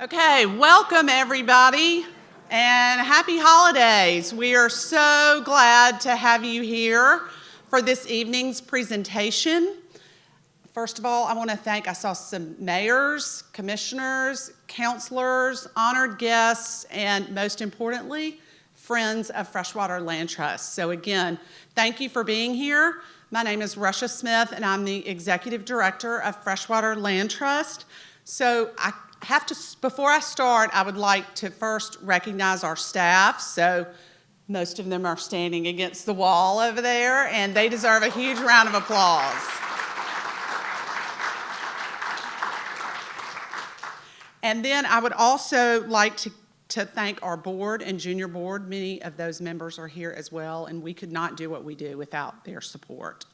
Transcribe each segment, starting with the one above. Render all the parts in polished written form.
Okay, welcome everybody and happy holidays. We are so glad to have you here for this evening's presentation. First of all, I want to thank, I saw some mayors, commissioners, counselors, honored guests, and most importantly, friends of Freshwater Land Trust. So again, thank you for being here. My name is Russia Smith and I'm the Executive Director of Freshwater Land Trust. So before I start, I would like to first recognize our staff. So most of them are standing against the wall over there, and they deserve a huge round of applause. And then I would also like to thank our board and junior board. Many of those members are here as well, and we could not do what we do without their support.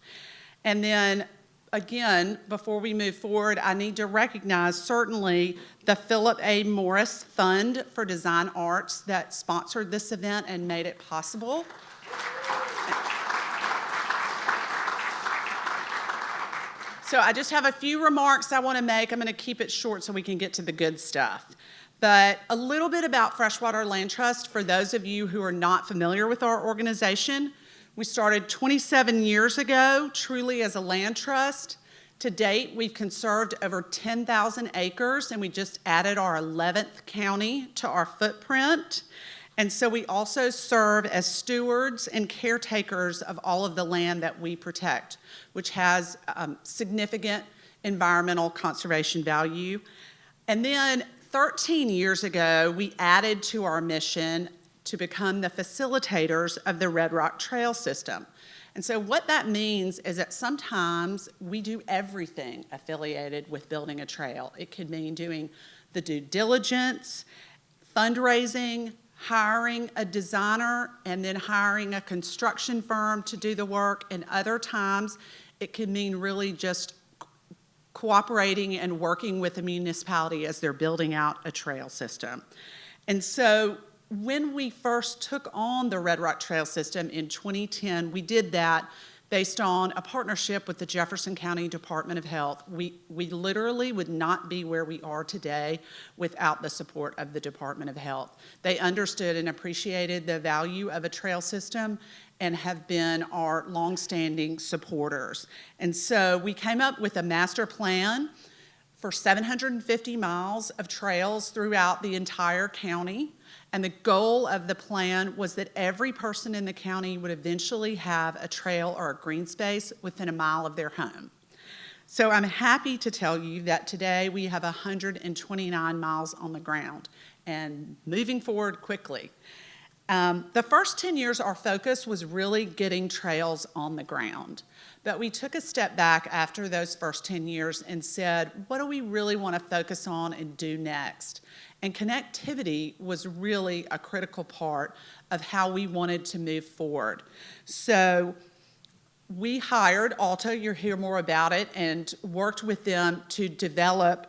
And then again, before we move forward, I need to recognize certainly the Philip A. Morris Fund for Design Arts that sponsored this event and made it possible. So I just have a few remarks I want to make. I'm going to keep it short so we can get to the good stuff. But a little bit about Freshwater Land Trust for those of you who are not familiar with our organization. We started 27 years ago, truly as a land trust. To date, we've conserved over 10,000 acres, and we just added our 11th county to our footprint. And so we also serve as stewards and caretakers of all of the land that we protect, which has significant environmental conservation value. And then 13 years ago, we added to our mission to become the facilitators of the Red Rock Trail System. And so what that means is that sometimes we do everything affiliated with building a trail. It could mean doing the due diligence, fundraising, hiring a designer, and then hiring a construction firm to do the work. And other times it can mean really just cooperating and working with the municipality as they're building out a trail system. And so when we first took on the Red Rock Trail System in 2010, we did that based on a partnership with the Jefferson County Department of Health. We literally would not be where we are today without the support of the Department of Health. They understood and appreciated the value of a trail system and have been our longstanding supporters. And so we came up with a master plan for 750 miles of trails throughout the entire county. And the goal of the plan was that every person in the county would eventually have a trail or a green space within a mile of their home. So I'm happy to tell you that today we have 129 miles on the ground and moving forward quickly. The first 10 years, our focus was really getting trails on the ground. But we took a step back after those first 10 years and said, what do we really want to focus on and do next? And connectivity was really a critical part of how we wanted to move forward. So we hired ALTA, you'll hear more about it, and worked with them to develop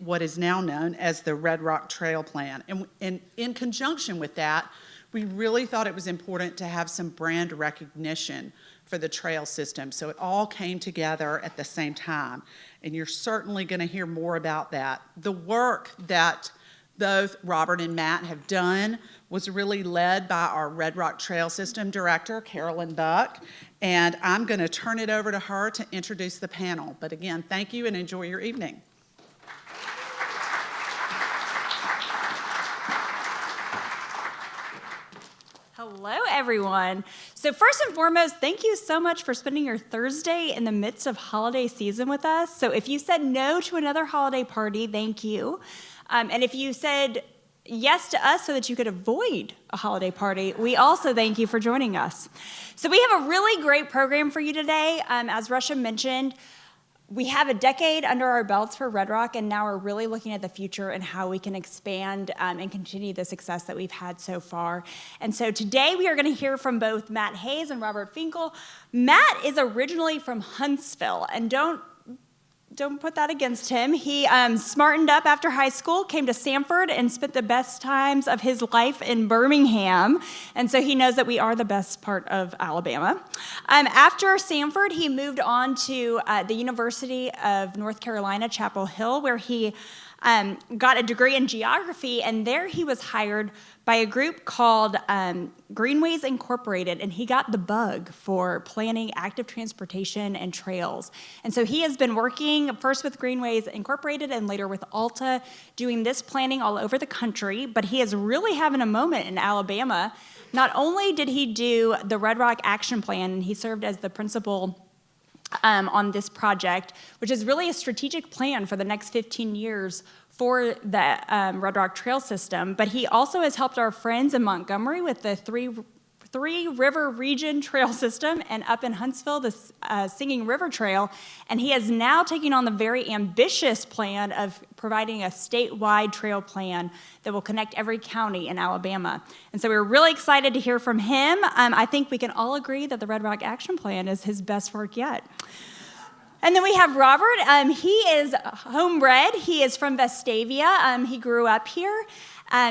what is now known as the Red Rock Trail Plan. And in conjunction with that, we really thought it was important to have some brand recognition for the trail system. So it all came together at the same time. And you're certainly going to hear more about that. The work that both Robert and Matt have done was really led by our Red Rock Trail System Director, Carolyn Buck, and I'm going to turn it over to her to introduce the panel. But again, thank you and enjoy your evening. Hello, everyone. So first and foremost, thank you so much for spending your Thursday in the midst of holiday season with us. So if you said no to another holiday party, thank you. And if you said yes to us so that you could avoid a holiday party, we also thank you for joining us. So we have a really great program for you today. As Russia mentioned, we have a decade under our belts for Red Rock, and now we're really looking at the future and how we can expand and continue the success that we've had so far. And so today we are going to hear from both Matt Hayes and Robert Finkel. Matt is originally from Huntsville, and don't put that against him. He smartened up after high school, came to Sanford, and spent the best times of his life in Birmingham. And so he knows that we are the best part of Alabama. After Sanford, he moved on to the University of North Carolina, Chapel Hill, where he got a degree in geography, and there he was hired by a group called Greenways Incorporated, and he got the bug for planning active transportation and trails. And so he has been working first with Greenways Incorporated and later with ALTA, doing this planning all over the country, but he is really having a moment in Alabama. Not only did he do the Red Rock Action Plan, and he served as the principal on this project, which is really a strategic plan for the next 15 years for the Red Rock Trail System. But he also has helped our friends in Montgomery with the Three River Region Trail System, and up in Huntsville, the Singing River Trail. And he is now taking on the very ambitious plan of providing a statewide trail plan that will connect every county in Alabama. And so we're really excited to hear from him. I think we can all agree that the Red Rock Action Plan is his best work yet. And then we have Robert. He is homebred. He is from Vestavia. He grew up here.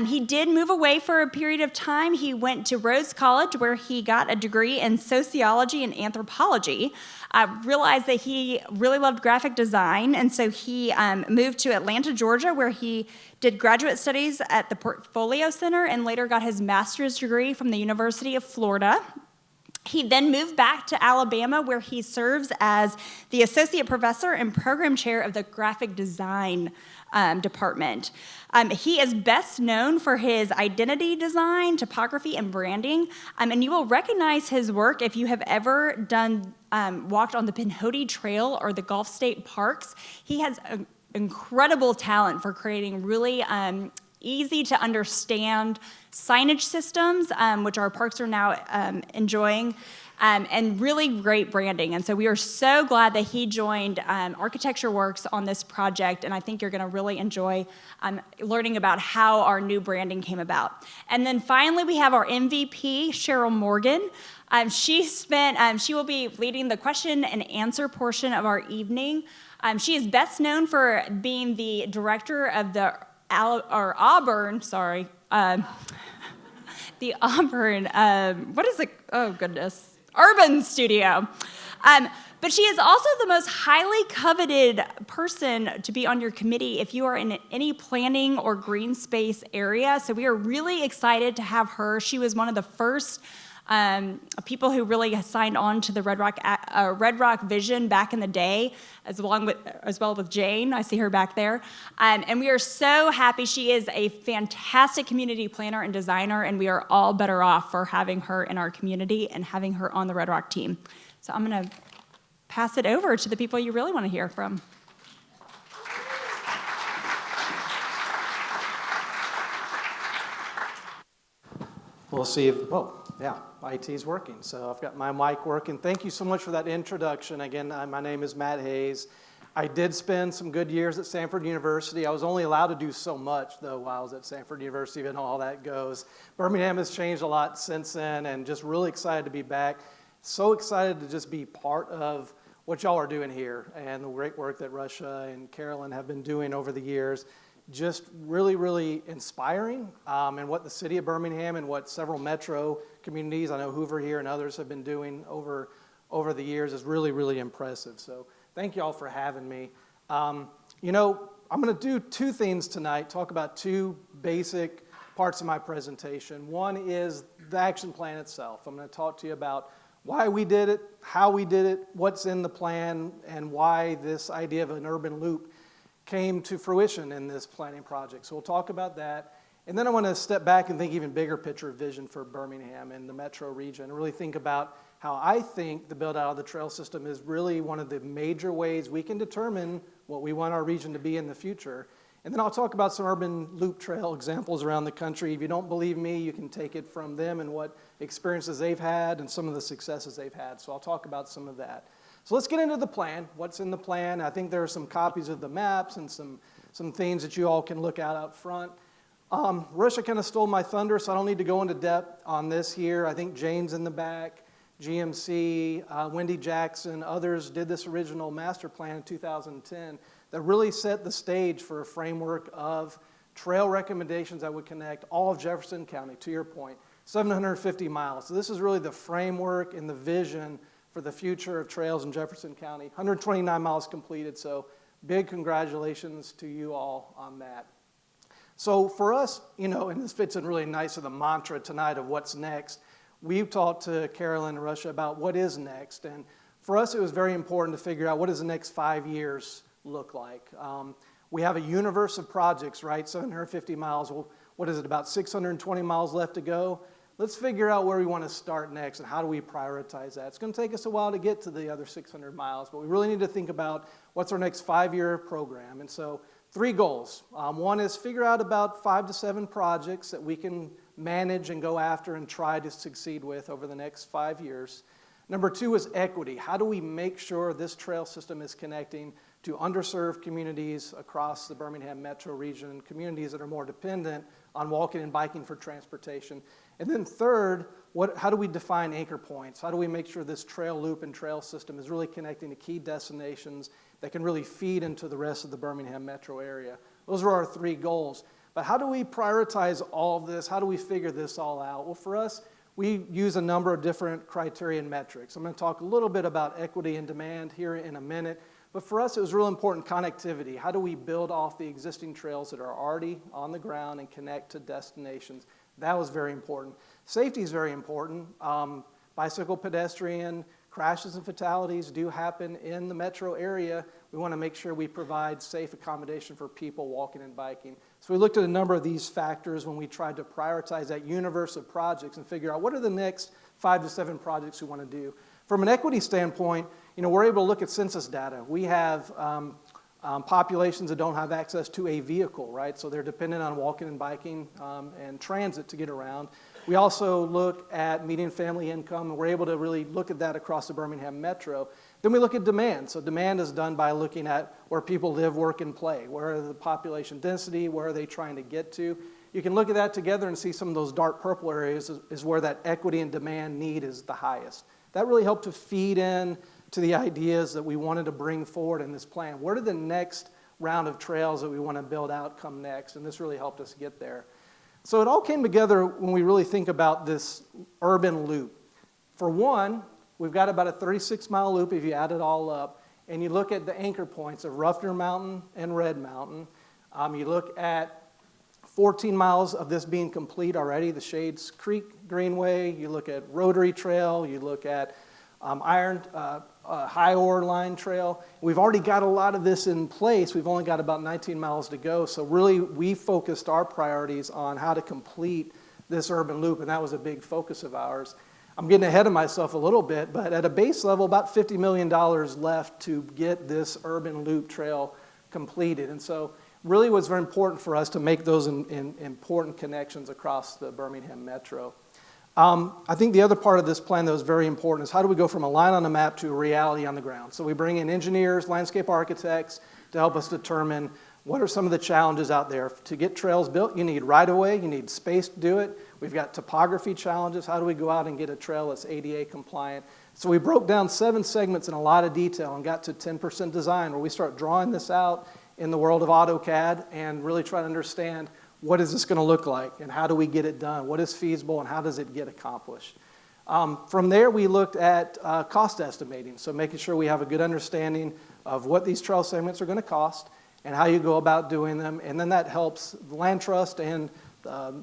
He did move away for a period of time. He went to Rhodes College, where he got a degree in sociology and anthropology. Realized that he really loved graphic design, and so he moved to Atlanta, Georgia, where he did graduate studies at the Portfolio Center and later got his master's degree from the University of Florida. He then moved back to Alabama, where he serves as the associate professor and program chair of the graphic design department. He is best known for his identity design, topography, and branding. And you will recognize his work if you have ever walked on the Pinhoti Trail or the Gulf State Parks. He has an incredible talent for creating really easy to understand signage systems, which our parks are now enjoying, and really great branding. And so we are so glad that he joined Architecture Works on this project, and I think you're going to really enjoy learning about how our new branding came about. And then finally, we have our MVP, Cheryl Morgan. She will be leading the question and answer portion of our evening. She is best known for being the director of the Auburn, Urban Studio. But she is also the most highly coveted person to be on your committee if you are in any planning or green space area. So we are really excited to have her. She was one of the first people who really signed on to the Red Rock vision back in the day, as well with Jane. I see her back there. And we are so happy. She is a fantastic community planner and designer, and we are all better off for having her in our community and having her on the Red Rock team. So I'm going to pass it over to the people you really want to hear from. We'll see if, IT's working. So I've got my mic working. Thank you so much for that introduction. Again, my name is Matt Hayes. I did spend some good years at Stanford University. I was only allowed to do so much, though, while I was at Stanford University and all that goes. Birmingham has changed a lot since then, and just really excited to be back. So excited to just be part of what y'all are doing here and the great work that Russia and Carolyn have been doing over the years. Just really, really inspiring, and what the city of Birmingham and what several metro communities, I know Hoover here and others have been doing over the years is really, really impressive. So thank you all for having me. I'm going to do two things tonight, talk about two basic parts of my presentation. One is the action plan itself. I'm going to talk to you about why we did it, how we did it, what's in the plan, and why this idea of an urban loop came to fruition in this planning project. So we'll talk about that. And then I want to step back and think even bigger picture vision for Birmingham and the metro region, and really think about how I think the build out of the trail system is really one of the major ways we can determine what we want our region to be in the future. And then I'll talk about some urban loop trail examples around the country. If you don't believe me, you can take it from them and what experiences they've had and some of the successes they've had. So I'll talk about some of that. So let's get into the plan. What's in the plan? I think there are some copies of the maps and some things that you all can look at up front. Russia kind of stole my thunder, so I don't need to go into depth on this here. I think Jane's in the back, GMC, Wendy Jackson, others did this original master plan in 2010 that really set the stage for a framework of trail recommendations that would connect all of Jefferson County, to your point, 750 miles. So this is really the framework and the vision for the future of trails in Jefferson County. 129 miles completed, so big congratulations to you all on that. So for us, and this fits in really nice to the mantra tonight of what's next, we've talked to Carolyn and Russia about what is next. And for us, it was very important to figure out what does the next 5 years look like. We have a universe of projects, right? 750 miles. Well, what is it, about 620 miles left to go? Let's figure out where we want to start next and how do we prioritize that. It's going to take us a while to get to the other 600 miles, but we really need to think about what's our next 5-year program. And so 3 goals. One is figure out about 5 to 7 projects that we can manage and go after and try to succeed with over the next 5 years. Number 2 is equity. How do we make sure this trail system is connecting to underserved communities across the Birmingham metro region and communities that are more dependent on walking and biking for transportation? And then third, how do we define anchor points? How do we make sure this trail loop and trail system is really connecting to key destinations that can really feed into the rest of the Birmingham metro area? Those are our 3 goals. But how do we prioritize all of this? How do we figure this all out? Well, for us, we use a number of different criteria and metrics. I'm going to talk a little bit about equity and demand here in a minute. But for us, it was real important connectivity. How do we build off the existing trails that are already on the ground and connect to destinations? That was very important. Safety is very important. Bicycle, pedestrian, crashes and fatalities do happen in the metro area. We want to make sure we provide safe accommodation for people walking and biking. So we looked at a number of these factors when we tried to prioritize that universe of projects and figure out what are the next 5 to 7 projects we want to do. From an equity standpoint, we're able to look at census data. We have populations that don't have access to a vehicle, right? So they're dependent on walking and biking and transit to get around. We also look at median family income, and we're able to really look at that across the Birmingham metro. Then we look at demand. So demand is done by looking at where people live, work, and play. Where are the population density? Where are they trying to get to? You can look at that together and see some of those dark purple areas is where that equity and demand need is the highest. That really helped to feed in to the ideas that we wanted to bring forward in this plan. Where did the next round of trails that we want to build out come next? And this really helped us get there. So it all came together when we really think about this urban loop. For one, we've got about a 36-mile loop if you add it all up, and you look at the anchor points of Ruffner Mountain and Red Mountain. You look at 14 miles of this being complete already, the Shades Creek Greenway. You look at Rotary Trail. You look at High Ore Line Trail. We've already got a lot of this in place. We've only got about 19 miles to go. So really, we focused our priorities on how to complete this urban loop, and that was a big focus of ours. I'm getting ahead of myself a little bit, but at a base level, about $50 million left to get this urban loop trail completed. And so really was very important for us to make those important connections across the Birmingham metro. I think the other part of this plan that was very important is how do we go from a line on the map to a reality on the ground? So we bring in engineers, landscape architects to help us determine what are some of the challenges out there. To get trails built, you need right-of-way, you need space to do it. We've got topography challenges. How do we go out and get a trail that's ADA compliant? So we broke down 7 segments in a lot of detail and got to 10% design, where we start drawing this out in the world of AutoCAD and really try to understand what is this going to look like and how do we get it done? What is feasible and how does it get accomplished? From there, we looked at cost estimating, so making sure we have a good understanding of what these trail segments are going to cost and how you go about doing them. And then that helps the land trust and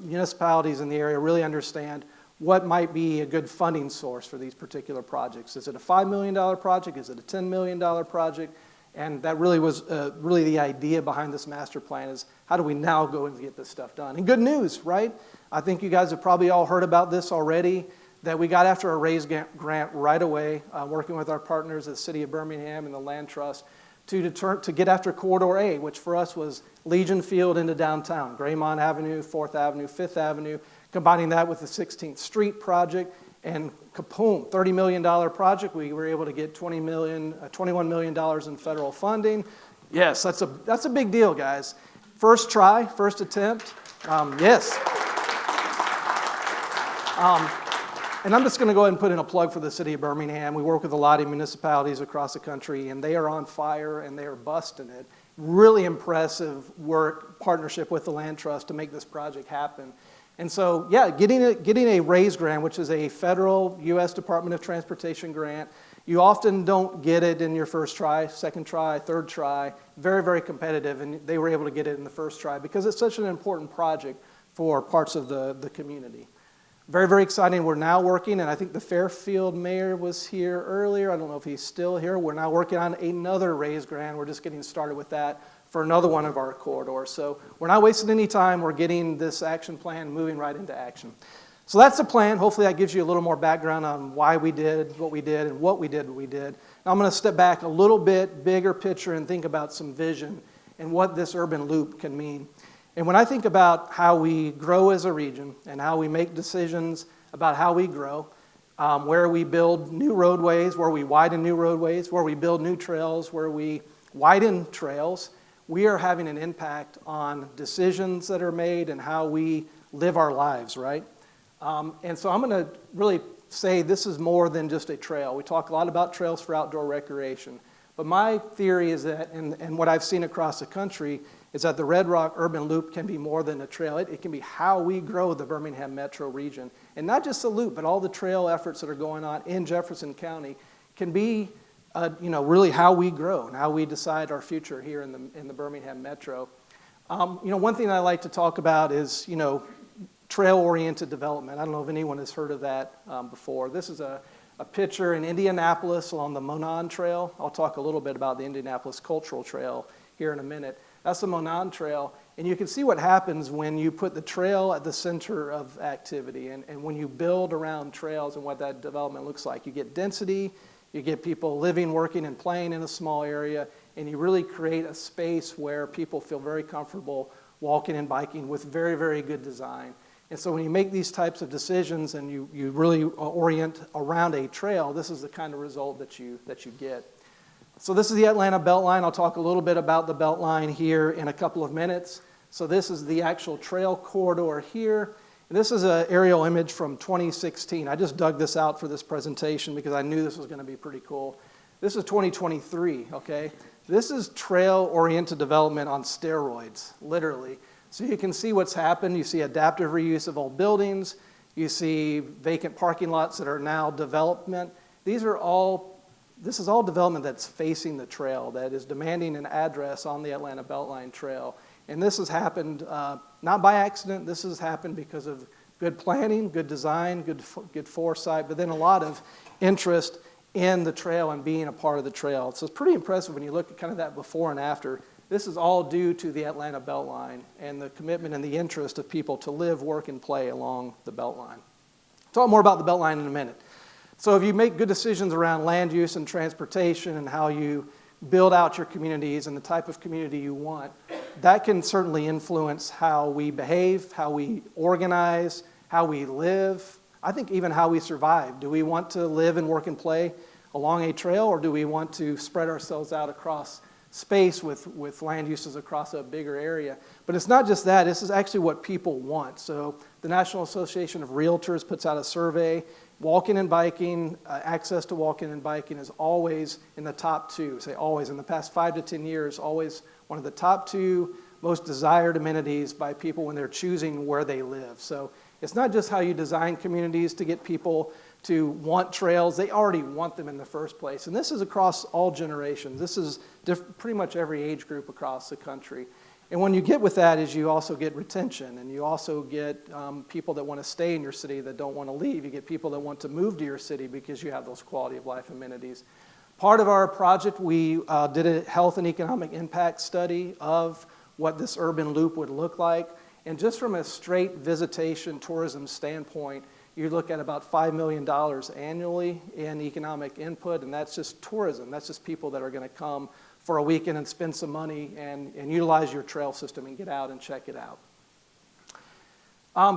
municipalities in the area really understand what might be a good funding source for these particular projects. Is it a $5 million project? Is it a $10 million project? And that really was really the idea behind this master plan is how do we now go and get this stuff done? And good news, right? I think you guys have probably all heard about this already, that we got after a raise grant right away, working with our partners at the City of Birmingham and the Land Trust to get after Corridor A, which for us was Legion Field into downtown, Graymont Avenue, 4th Avenue, 5th Avenue, combining that with the 16th Street project. And kapoom, $30 million project. We were able to get $21 million in federal funding. Yes, that's a big deal, guys. First try, first attempt. Yes. And I'm just going to go ahead and put in a plug for the City of Birmingham. We work with a lot of municipalities across the country, and they are on fire, and they are busting it. Really impressive work, partnership with the Land Trust to make this project happen. And so, yeah, getting a RAISE grant, which is a federal U.S. Department of Transportation grant, You often don't get it in your first try, second try, third try. Very, very competitive, and they were able to get it in the first try because it's such an important project for parts of the community. Very, very exciting. We're now working, and I think the Fairfield mayor was here earlier. I don't know if he's still here. We're now working on another raise grant. We're just getting started with that for another one of our corridors. So we're not wasting any time. We're getting this action plan moving right into action. So that's the plan. Hopefully that gives you a little more background on why we did what we did and what we did what we did. Now I'm going to step back a little bit, bigger picture, and think about some vision and what this urban loop can mean. And when I think about how we grow as a region and how we make decisions about how we grow, where we build new roadways, where we widen new roadways, where we build new trails, where we widen trails, we are having an impact on decisions that are made and how we live our lives, right? And so I'm going to really say this is more than just a trail. We talk a lot about trails for outdoor recreation. But my theory is that, and what I've seen across the country, is that the Red Rock Urban Loop can be more than a trail. It can be how we grow the Birmingham metro region. And not just the loop, but all the trail efforts that are going on in Jefferson County can be really how we grow and how we decide our future here in the Birmingham metro. One thing I like to talk about is, trail-oriented development. I don't know if anyone has heard of that before. This is a picture in Indianapolis along the Monon Trail. I'll talk a little bit about the Indianapolis Cultural Trail here in a minute. That's the Monon Trail, and you can see what happens when you put the trail at the center of activity and when you build around trails and what that development looks like. You get density, you get people living, working, and playing in a small area, and you really create a space where people feel very comfortable walking and biking with very, very good design. And so when you make these types of decisions and you really orient around a trail, this is the kind of result that you get. So this is the Atlanta Beltline. I'll talk a little bit about the Beltline here in a couple of minutes. So this is the actual trail corridor here. And this is an aerial image from 2016. I just dug this out for this presentation because I knew this was going to be pretty cool. This is 2023, okay? This is trail-oriented development on steroids, literally. So you can see what's happened. You see adaptive reuse of old buildings. You see vacant parking lots that are now development. This is all development that's facing the trail, that is demanding an address on the Atlanta Beltline Trail. And this has happened not by accident. This has happened because of good planning, good design, good foresight, but then a lot of interest in the trail and being a part of the trail. So it's pretty impressive when you look at kind of that before and after. This is all due to the Atlanta Beltline and the commitment and the interest of people to live, work, and play along the Beltline. Talk more about the Beltline in a minute. So if you make good decisions around land use and transportation and how you build out your communities and the type of community you want, that can certainly influence how we behave, how we organize, how we live, I think even how we survive. Do we want to live and work and play along a trail, or do we want to spread ourselves out across space with land uses across a bigger area? But it's not just that, this is actually what people want. So the National Association of Realtors puts out a survey. Walking and biking, access to walking and biking is always in the top two, say always, in the past 5 to 10 years, always one of the top two most desired amenities by people when they're choosing where they live. So it's not just how you design communities to get people to want trails, they already want them in the first place. And this is across all generations. This is pretty much every age group across the country. And when you get with that is you also get retention, and you also get people that want to stay in your city that don't want to leave. You get people that want to move to your city because you have those quality of life amenities. Part of our project, we did a health and economic impact study of what this urban loop would look like. And just from a straight visitation tourism standpoint, you look at about $5 million annually in economic input, and that's just tourism. That's just people that are going to come for a weekend and spend some money and utilize your trail system and get out and check it out.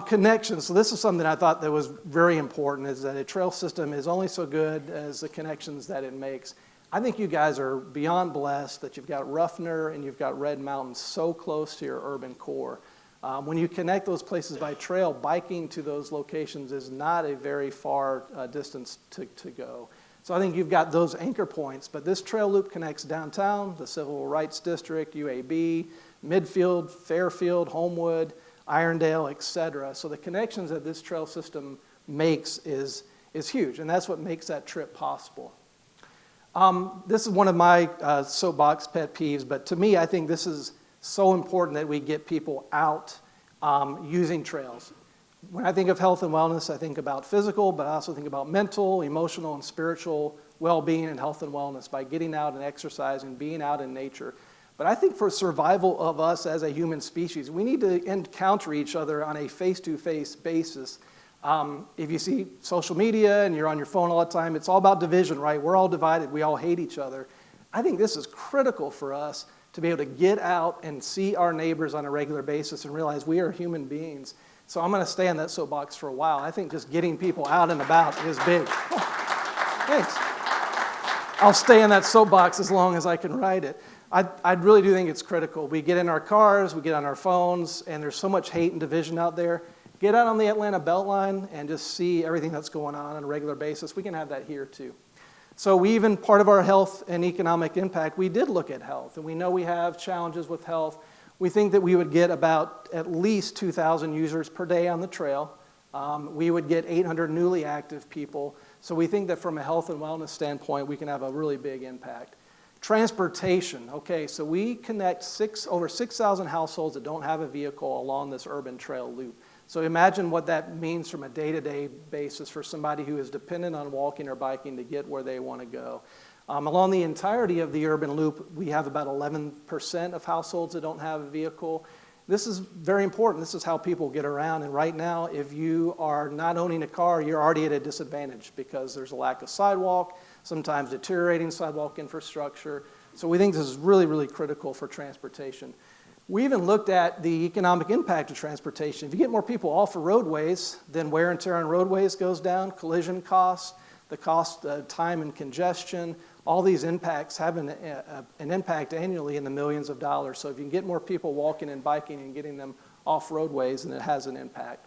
Connections. So this is something I thought that was very important, is that a trail system is only so good as the connections that it makes. I think you guys are beyond blessed that you've got Ruffner and you've got Red Mountain so close to your urban core. When you connect those places by trail, biking to those locations is not a very far distance to go. So I think you've got those anchor points, but this trail loop connects downtown, the Civil Rights District, UAB, Midfield, Fairfield, Homewood, Irondale, etc. So the connections that this trail system makes is huge, and that's what makes that trip possible. This is one of my soapbox pet peeves, but to me, I think this is so important that we get people out using trails. When I think of health and wellness, I think about physical, but I also think about mental, emotional, and spiritual well-being and health and wellness by getting out and exercising, being out in nature. But I think for survival of us as a human species, we need to encounter each other on a face-to-face basis. If you see social media and you're on your phone all the time, it's all about division, right? We're all divided. We all hate each other. I think this is critical for us to be able to get out and see our neighbors on a regular basis and realize we are human beings. So I'm going to stay on that soapbox for a while. I think just getting people out and about is big. Oh, thanks. I'll stay in that soapbox as long as I can ride it. I really do think it's critical. We get in our cars, we get on our phones, and there's so much hate and division out there. Get out on the Atlanta Beltline and just see everything that's going on a regular basis. We can have that here too. So we even, part of our health and economic impact, we did look at health. And we know we have challenges with health. We think that we would get about at least 2,000 users per day on the trail. We would get 800 newly active people. So we think that from a health and wellness standpoint, we can have a really big impact. Transportation, okay, so we connect over 6,000 households that don't have a vehicle along this urban trail loop. So imagine what that means from a day-to-day basis for somebody who is dependent on walking or biking to get where they want to go. Along the entirety of the urban loop, we have about 11% of households that don't have a vehicle. This is very important. This is how people get around. And right now, if you are not owning a car, you're already at a disadvantage because there's a lack of sidewalk, sometimes deteriorating sidewalk infrastructure. So we think this is really, really critical for transportation. We even looked at the economic impact of transportation. If you get more people off of roadways, then wear and tear on roadways goes down, collision costs, the cost of time and congestion, all these impacts have an impact annually in the millions of dollars. So if you can get more people walking and biking and getting them off roadways, then it has an impact.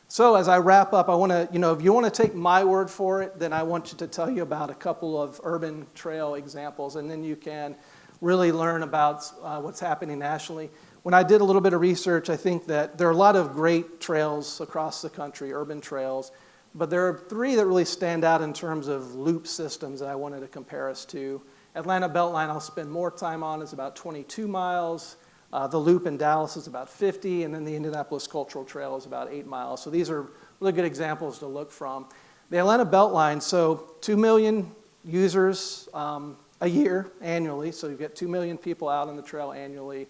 So as I wrap up, I want to, if you want to take my word for it, then I want you to tell you about a couple of urban trail examples, and then you can really learn about what's happening nationally. When I did a little bit of research, I think that there are a lot of great trails across the country, urban trails, but there are three that really stand out in terms of loop systems that I wanted to compare us to. Atlanta Beltline I'll spend more time on, is about 22 miles. The loop in Dallas is about 50, and then the Indianapolis Cultural Trail is about 8 miles. So these are really good examples to look from. The Atlanta Beltline, so 2 million users a year annually, so you get 2 million people out on the trail annually.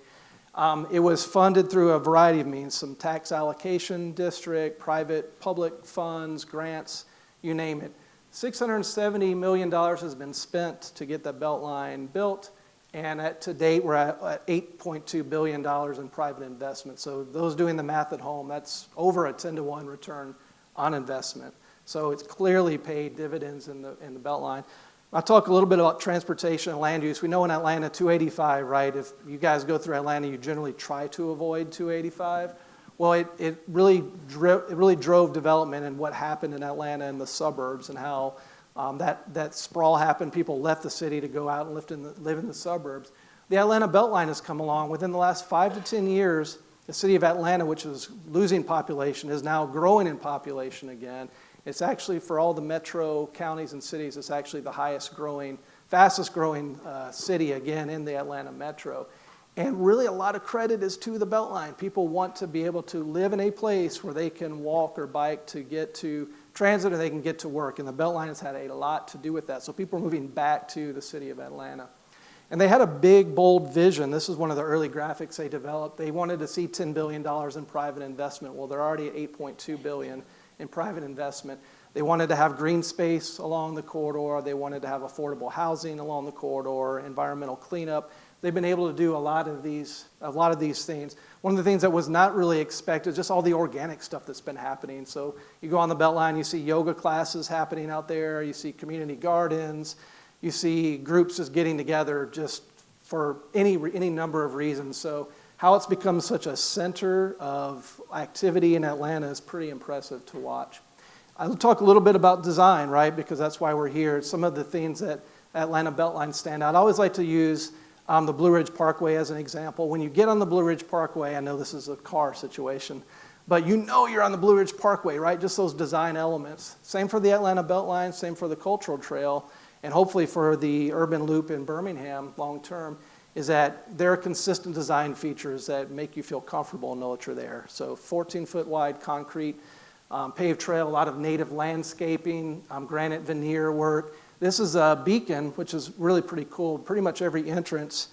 It was funded through a variety of means, some tax allocation district, private, public funds, grants, you name it. $670 million has been spent to get the Beltline built, and to date we're at $8.2 billion in private investment. So those doing the math at home, that's over a 10-to-1 return on investment. So it's clearly paid dividends in the Beltline. I'll talk a little bit about transportation and land use. We know in Atlanta, 285, right? If you guys go through Atlanta, you generally try to avoid 285. Well, it really drove development and what happened in Atlanta and the suburbs and how that sprawl happened. People left the city to go out and live in the suburbs. The Atlanta Beltline has come along. Within the last 5 to 10 years, the city of Atlanta, which was losing population, is now growing in population again. It's actually, for all the metro counties and cities, it's actually the fastest growing city again in the Atlanta metro. And really a lot of credit is to the Beltline. People want to be able to live in a place where they can walk or bike to get to transit or they can get to work. And the Beltline has had a lot to do with that. So people are moving back to the city of Atlanta. And they had a big, bold vision. This is one of the early graphics they developed. They wanted to see $10 billion in private investment. Well, they're already at $8.2 billion in private investment. They wanted to have green space along the corridor. They wanted to have affordable housing along the corridor, environmental cleanup. They've been able to do a lot of these things. One of the things that was not really expected, just all the organic stuff that's been happening. So you go on the Beltline, you see yoga classes happening out there, you see community gardens, you see groups just getting together just for any number of reasons. So how it's become such a center of activity in Atlanta is pretty impressive to watch. I'll talk a little bit about design, right, because that's why we're here. Some of the things that Atlanta Beltline stand out. I always like to use the Blue Ridge Parkway as an example. When you get on the Blue Ridge Parkway, I know this is a car situation, but you know you're on the Blue Ridge Parkway, right? Just those design elements. Same for the Atlanta Beltline, same for the Cultural Trail. and hopefully for the urban loop in Birmingham long-term, is that there are consistent design features that make you feel comfortable and know that you're there. So 14-foot wide concrete paved trail, a lot of native landscaping, granite veneer work. This is a beacon, which is really pretty cool. Pretty much every entrance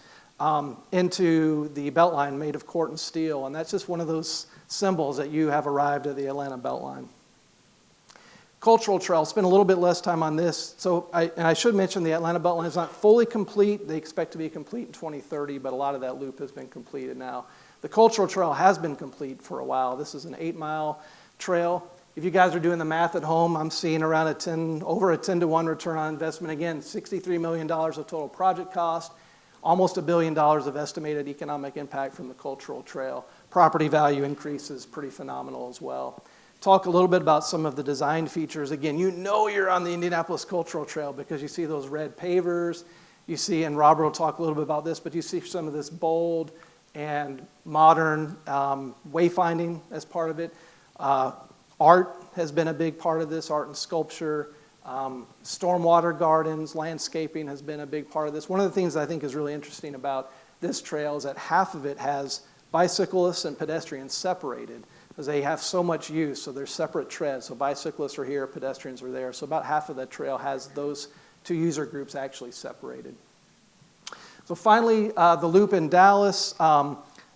into the Beltline made of Corten steel, and that's just one of those symbols that you have arrived at the Atlanta Beltline. Cultural trail, spend a little bit less time on this. So I should mention the Atlanta Beltline is not fully complete. They expect to be complete in 2030, but a lot of that loop has been completed now. The cultural trail has been complete for a while. This is an 8-mile trail. If you guys are doing the math at home, I'm seeing around over a 10-to-1 return on investment. Again, $63 million of total project cost, almost $1 billion of estimated economic impact from the cultural trail. Property value increases pretty phenomenal as well. Talk a little bit about some of the design features. Again, you know you're on the Indianapolis Cultural Trail because you see those red pavers. You see, and Robert will talk a little bit about this, but you see some of this bold and modern wayfinding as part of it. Art has been a big part of this, art and sculpture. Stormwater gardens, landscaping has been a big part of this. One of the things I think is really interesting about this trail is that half of it has bicyclists and pedestrians separated because they have so much use, so they're separate treads. So bicyclists are here, pedestrians are there. So about half of that trail has those two user groups actually separated. So finally, the loop in Dallas.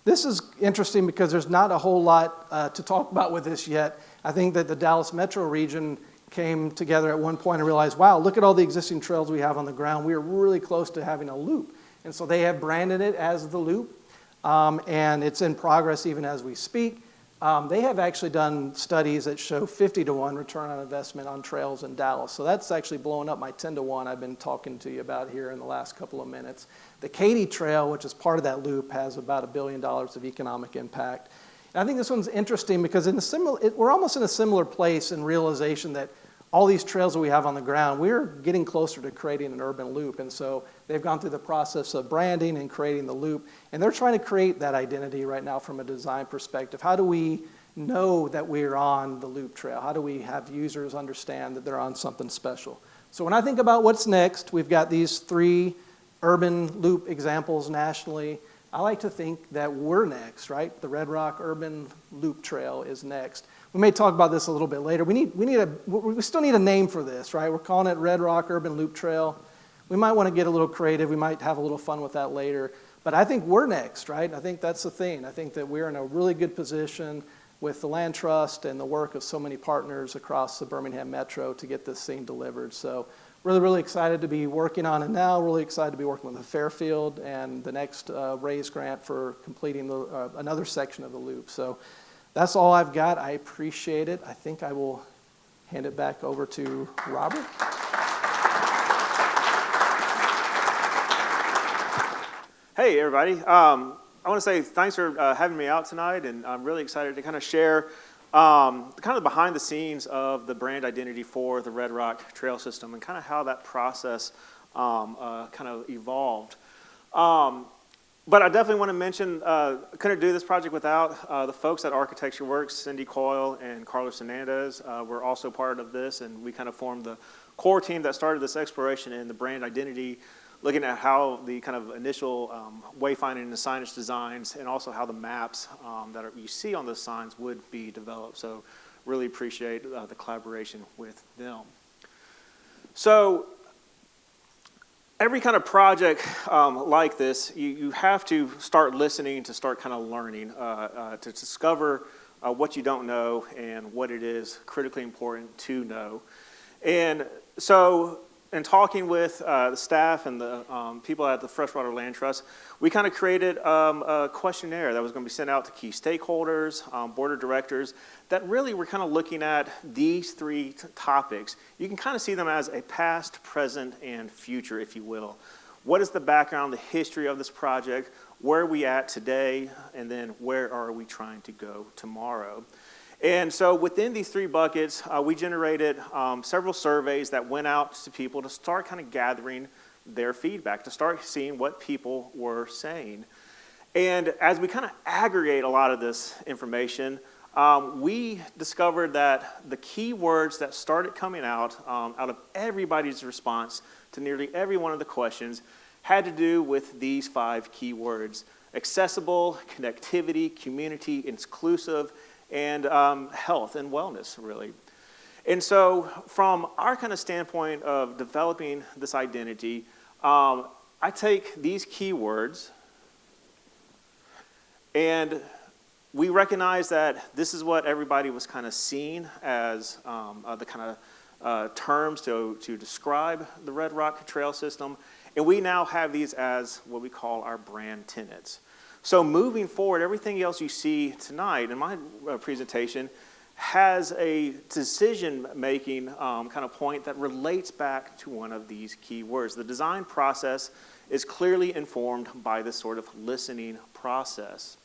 This is interesting because there's not a whole lot to talk about with this yet. I think that the Dallas metro region came together at one point and realized, wow, look at all the existing trails we have on the ground. We are really close to having a loop. And so they have branded it as the loop, and it's in progress even as we speak. They have actually done studies that show 50-to-1 return on investment on trails in Dallas. So that's actually blowing up my 10-to-1 I've been talking to you about here in the last couple of minutes. The Katy Trail, which is part of that loop, has about $1 billion of economic impact. And I think this one's interesting because we're almost in a similar place in realization that all these trails that we have on the ground, we're getting closer to creating an urban loop. And so they've gone through the process of branding and creating the loop. And they're trying to create that identity right now from a design perspective. How do we know that we're on the loop trail? How do we have users understand that they're on something special? So when I think about what's next, we've got these 3 urban loop examples nationally. I like to think that we're next, right? The Red Rock Urban Loop Trail is next. We may talk about this a little bit later. We still need a name for this, right? We're calling it Red Rock Urban Loop Trail. We might want to get a little creative. We might have a little fun with that later. But I think we're next, right? I think that's the thing. I think that we're in a really good position with the Land Trust and the work of so many partners across the Birmingham Metro to get this thing delivered. So really, really excited to be working on it now. Really excited to be working with the Fairfield and the next RAISE grant for completing another section of the loop. So that's all I've got. I appreciate it. I think I will hand it back over to Robert. Hey, everybody. I want to say thanks for having me out tonight, and I'm really excited to kind of share kind of behind the scenes of the brand identity for the Red Rock Trail System and kind of how that process kind of evolved. But I definitely want to mention, couldn't do this project without the folks at Architecture Works, Cindy Coyle and Carlos Hernandez were also part of this, and we kind of formed the core team that started this exploration in the brand identity, looking at how the kind of initial wayfinding and the signage designs, and also how the maps that you see on those signs would be developed. So really appreciate the collaboration with them. So every kind of project like this, you have to start listening to start kind of learning, to discover what you don't know and what it is critically important to know. And so in talking with the staff and the people at the Freshwater Land Trust, we kind of created a questionnaire that was going to be sent out to key stakeholders, board of directors, that really were kind of looking at these 3 topics. You can kind of see them as a past, present, and future, if you will. What is the background, the history of this project? Where are we at today? And then where are we trying to go tomorrow? And so within these 3 buckets, we generated several surveys that went out to people to start kind of gathering their feedback, to start seeing what people were saying. And as we kind of aggregate a lot of this information, we discovered that the key words that started coming out of everybody's response to nearly every one of the questions had to do with these 5 key words: accessible, connectivity, community, inclusive, and health and wellness, really. And so from our kind of standpoint of developing this identity, I take these keywords and we recognize that this is what everybody was kind of seeing as the kind of terms to describe the Red Rock Trail System. And we now have these as what we call our brand tenets. So moving forward, everything else you see tonight in my presentation has a decision-making kind of point that relates back to one of these key words. The design process is clearly informed by this sort of listening process.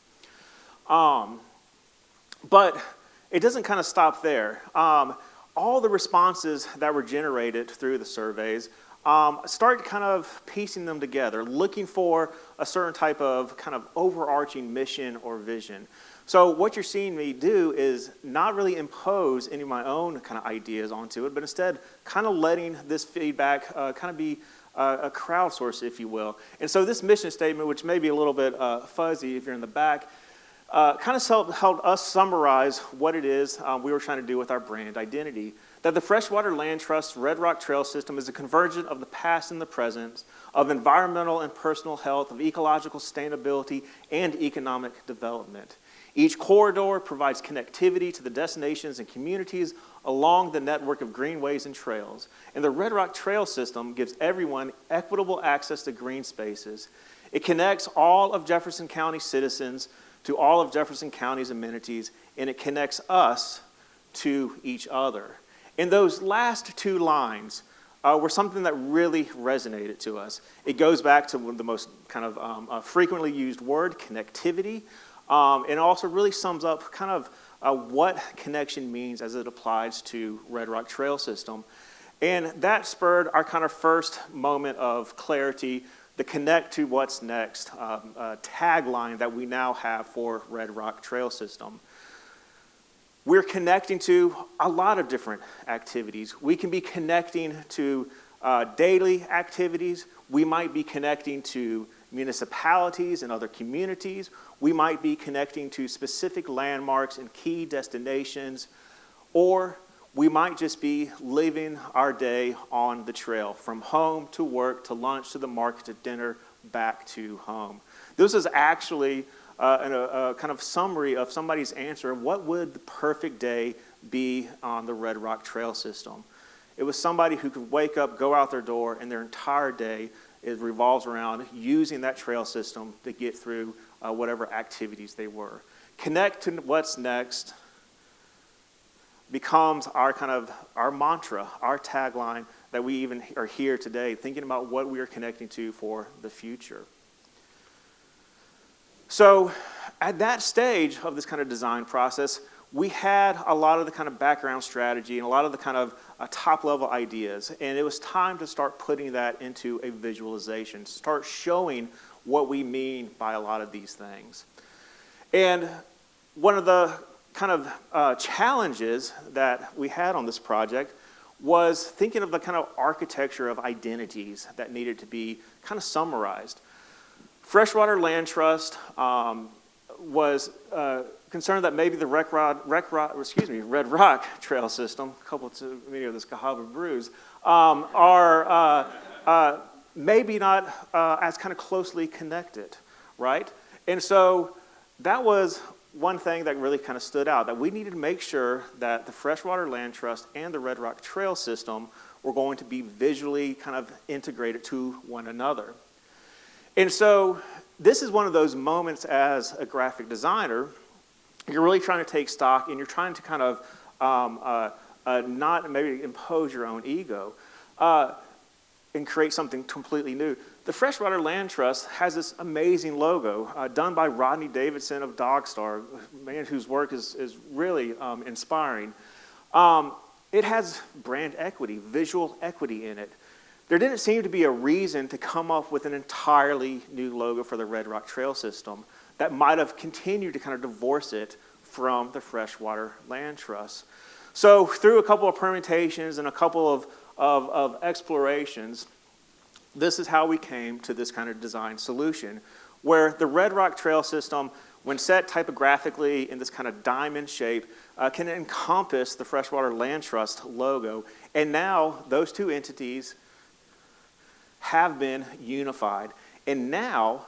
But it doesn't kind of stop there. All the responses that were generated through the surveys start kind of piecing them together, looking for a certain type of kind of overarching mission or vision. So what you're seeing me do is not really impose any of my own kind of ideas onto it, but instead kind of letting this feedback kind of be a crowdsource, if you will. And so this mission statement, which may be a little bit fuzzy if you're in the back, kind of helped us summarize what it is we were trying to do with our brand identity. That the Freshwater Land Trust Red Rock Trail System is a convergence of the past and the present, of environmental and personal health, of ecological sustainability, and economic development. Each corridor provides connectivity to the destinations and communities along the network of greenways and trails. And the Red Rock Trail System gives everyone equitable access to green spaces. It connects all of Jefferson County citizens to all of Jefferson County's amenities, and it connects us to each other. And those last 2 lines were something that really resonated to us. It goes back to one of the most kind of frequently used word, connectivity, and also really sums up kind of what connection means as it applies to Red Rock Trail System. And that spurred our kind of first moment of clarity, the connect to what's next tagline that we now have for Red Rock Trail System. We're connecting to a lot of different activities. We can be connecting to daily activities. We might be connecting to municipalities and other communities. We might be connecting to specific landmarks and key destinations, or we might just be living our day on the trail, from home to work to lunch to the market to dinner, back to home. This is actually a kind of summary of somebody's answer of what would the perfect day be on the Red Rock Trail System. It was somebody who could wake up, go out their door, and their entire day revolves around using that trail system to get through whatever activities they were. Connect to what's next becomes our mantra, our tagline that we even are here today, thinking about what we are connecting to for the future. So at that stage of this kind of design process, we had a lot of the kind of background strategy and a lot of the kind of top-level ideas, and it was time to start putting that into a visualization, start showing what we mean by a lot of these things. And one of the kind of challenges that we had on this project was thinking of the kind of architecture of identities that needed to be kind of summarized. Freshwater Land Trust was concerned that maybe the Red Rock Trail System, coupled to many of this Cahaba brews, are maybe not as kind of closely connected, right? And so that was one thing that really kind of stood out, that we needed to make sure that the Freshwater Land Trust and the Red Rock Trail System were going to be visually kind of integrated to one another. And so this is one of those moments as a graphic designer, you're really trying to take stock and you're trying to kind of not maybe impose your own ego and create something completely new. The Freshwater Land Trust has this amazing logo done by Rodney Davidson of Dogstar, a man whose work is really inspiring. It has brand equity, visual equity in it. There didn't seem to be a reason to come up with an entirely new logo for the Red Rock Trail System that might have continued to kind of divorce it from the Freshwater Land Trust. So through a couple of permutations and a couple of explorations, this is how we came to this kind of design solution, where the Red Rock Trail System, when set typographically in this kind of diamond shape, can encompass the Freshwater Land Trust logo. And now those two entities have been unified. And now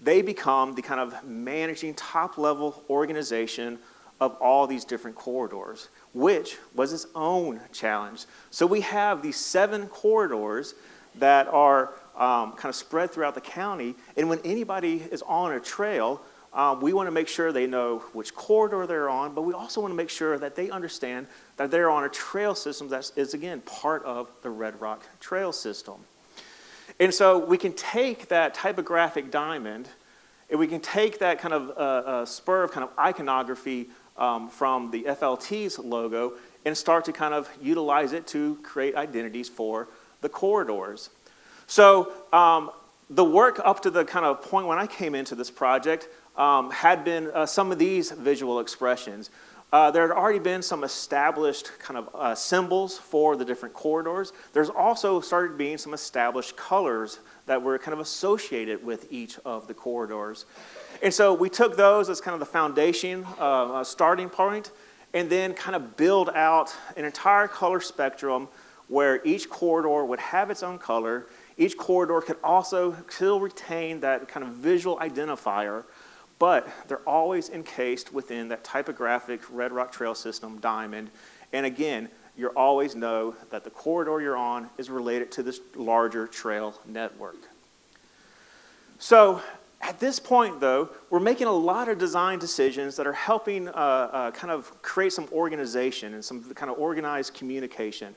they become the kind of managing top-level organization of all these different corridors, which was its own challenge. So we have these 7 corridors that are kind of spread throughout the county, and when anybody is on a trail, we want to make sure they know which corridor they're on, but we also want to make sure that they understand that they're on a trail system that is, again, part of the Red Rock Trail System. And so we can take that typographic diamond, and we can take that kind of spur of kind of iconography from the FLT's logo and start to kind of utilize it to create identities for the corridors. So the work up to the kind of point when I came into this project had been some of these visual expressions. There had already been some established kind of symbols for the different corridors. There's also started being some established colors that were kind of associated with each of the corridors. And so we took those as kind of the foundation, starting point, and then kind of build out an entire color spectrum where each corridor would have its own color. Each corridor could also still retain that kind of visual identifier, but they're always encased within that typographic Red Rock Trail System diamond. And again, you always know that the corridor you're on is related to this larger trail network. So at this point, though, we're making a lot of design decisions that are helping kind of create some organization and some kind of organized communication.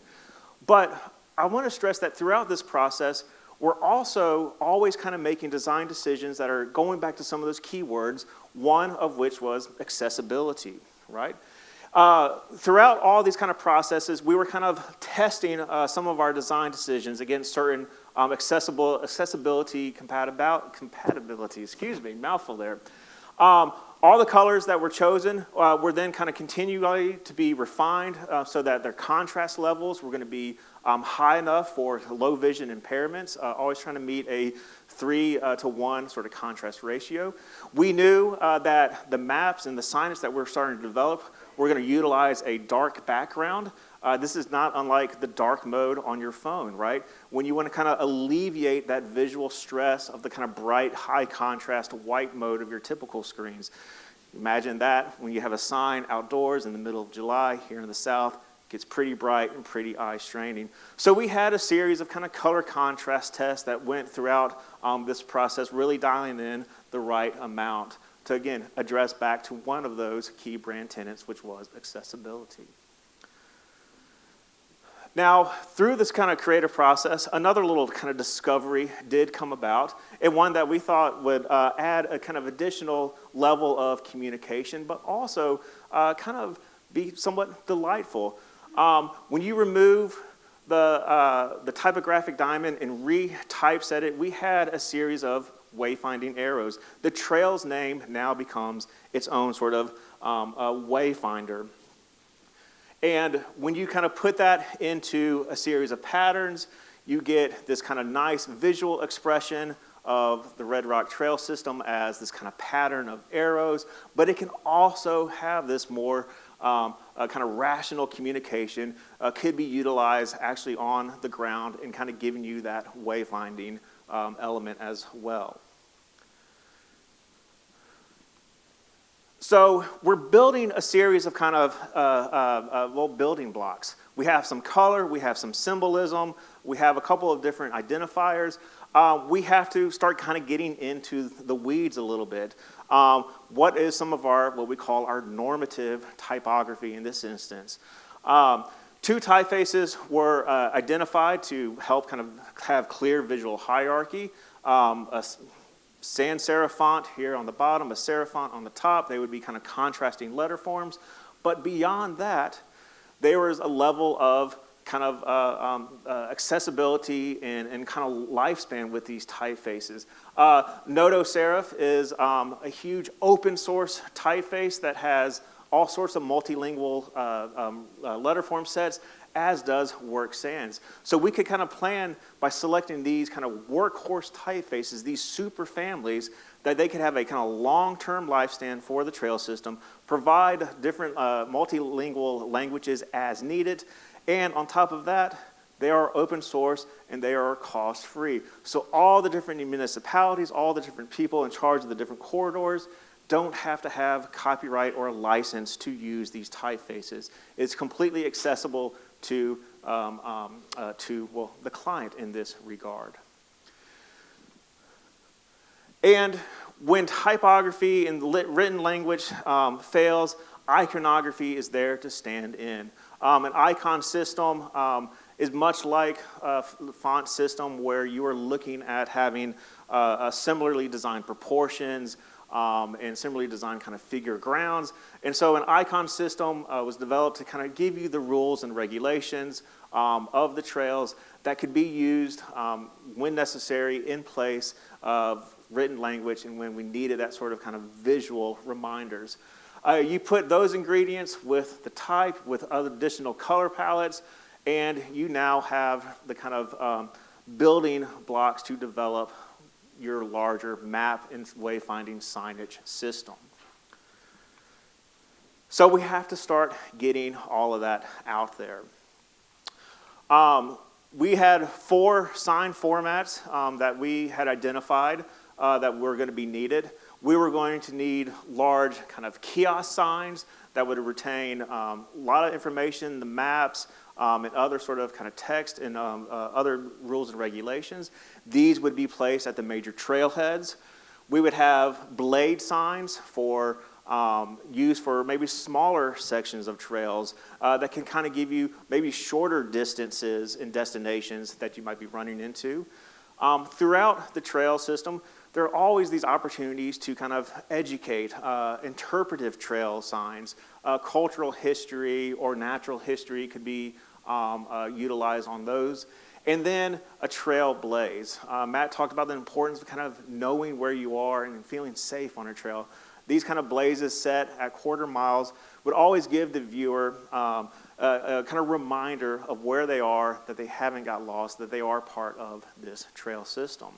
But I want to stress that throughout this process, we're also always kind of making design decisions that are going back to some of those keywords, one of which was accessibility, right? Throughout all these kind of processes, we were kind of testing some of our design decisions against certain accessibility compatibility, excuse me, mouthful there. All the colors that were chosen were then kind of continually to be refined so that their contrast levels were going to be high enough for low vision impairments, always trying to meet a 3:1 sort of contrast ratio. We knew that the maps and the signage that we're starting to develop, we're going to utilize a dark background. This is not unlike the dark mode on your phone, right? When you want to kind of alleviate that visual stress of the kind of bright, high contrast white mode of your typical screens. Imagine that when you have a sign outdoors in the middle of July here in the South, it gets pretty bright and pretty eye straining. So we had a series of kind of color contrast tests that went throughout this process, really dialing in the right amount to, again, address back to one of those key brand tenets, which was accessibility. Now, through this kind of creative process, another little kind of discovery did come about, and one that we thought would add a kind of additional level of communication, but also kind of be somewhat delightful. When you remove the typographic diamond and retypeset it, we had a series of wayfinding arrows. The trail's name now becomes its own sort of wayfinder. And when you kind of put that into a series of patterns, you get this kind of nice visual expression of the Red Rock Trail System as this kind of pattern of arrows, but it can also have this more kind of rational communication, could be utilized actually on the ground and kind of giving you that wayfinding element as well. So we're building a series of kind of building blocks. We have some color, we have some symbolism, we have a couple of different identifiers. We have to start kind of getting into the weeds a little bit. What is some of our, what we call our normative typography in this instance? 2 typefaces were identified to help kind of have clear visual hierarchy. A sans serif font here on the bottom, a serif font on the top. They would be kind of contrasting letter forms. But beyond that, there was a level of kind of accessibility and kind of lifespan with these typefaces. Noto Serif is a huge open source typeface that has all sorts of multilingual letter form sets, as does Work Sans. So we could kind of plan by selecting these kind of workhorse typefaces, these super families, that they could have a kind of long-term lifespan for the trail system, provide different multilingual languages as needed, and on top of that, they are open source and they are cost-free. So all the different municipalities, all the different people in charge of the different corridors don't have to have copyright or a license to use these typefaces. It's completely accessible to the client in this regard. And when typography in the written language fails, iconography is there to stand in. An icon system is much like a font system where you are looking at having similarly designed proportions and similarly designed kind of figure grounds. And so an icon system was developed to kind of give you the rules and regulations of the trails that could be used when necessary in place of written language and when we needed that sort of kind of visual reminders. You put those ingredients with the type, with other additional color palettes, and you now have the kind of building blocks to develop your larger map and wayfinding signage system. So we have to start getting all of that out there. We had 4 sign formats that we had identified that were going to be needed. We were going to need large kind of kiosk signs that would retain a lot of information, the maps, and other sort of kind of text and other rules and regulations. These would be placed at the major trailheads. We would have blade signs for used for maybe smaller sections of trails that can kind of give you maybe shorter distances and destinations that you might be running into. Throughout the trail system, there are always these opportunities to kind of educate, interpretive trail signs, cultural history or natural history could be utilized on those. And then a trail blaze. Matt talked about the importance of kind of knowing where you are and feeling safe on a trail. These kind of blazes set at quarter miles would always give the viewer a kind of reminder of where they are, that they haven't got lost, that they are part of this trail system.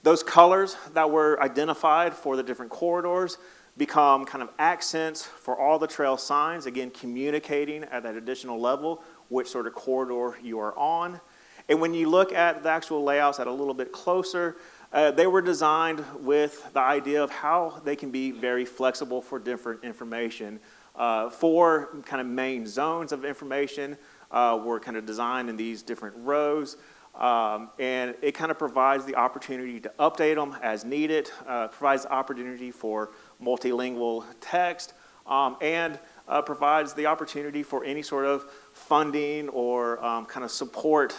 Those colors that were identified for the different corridors become kind of accents for all the trail signs, again, communicating at that additional level which sort of corridor you are on. And when you look at the actual layouts at a little bit closer, they were designed with the idea of how they can be very flexible for different information. 4 kind of main zones of information were kind of designed in these different rows. And it kind of provides the opportunity to update them as needed, provides the opportunity for multilingual text, and provides the opportunity for any sort of funding or kind of support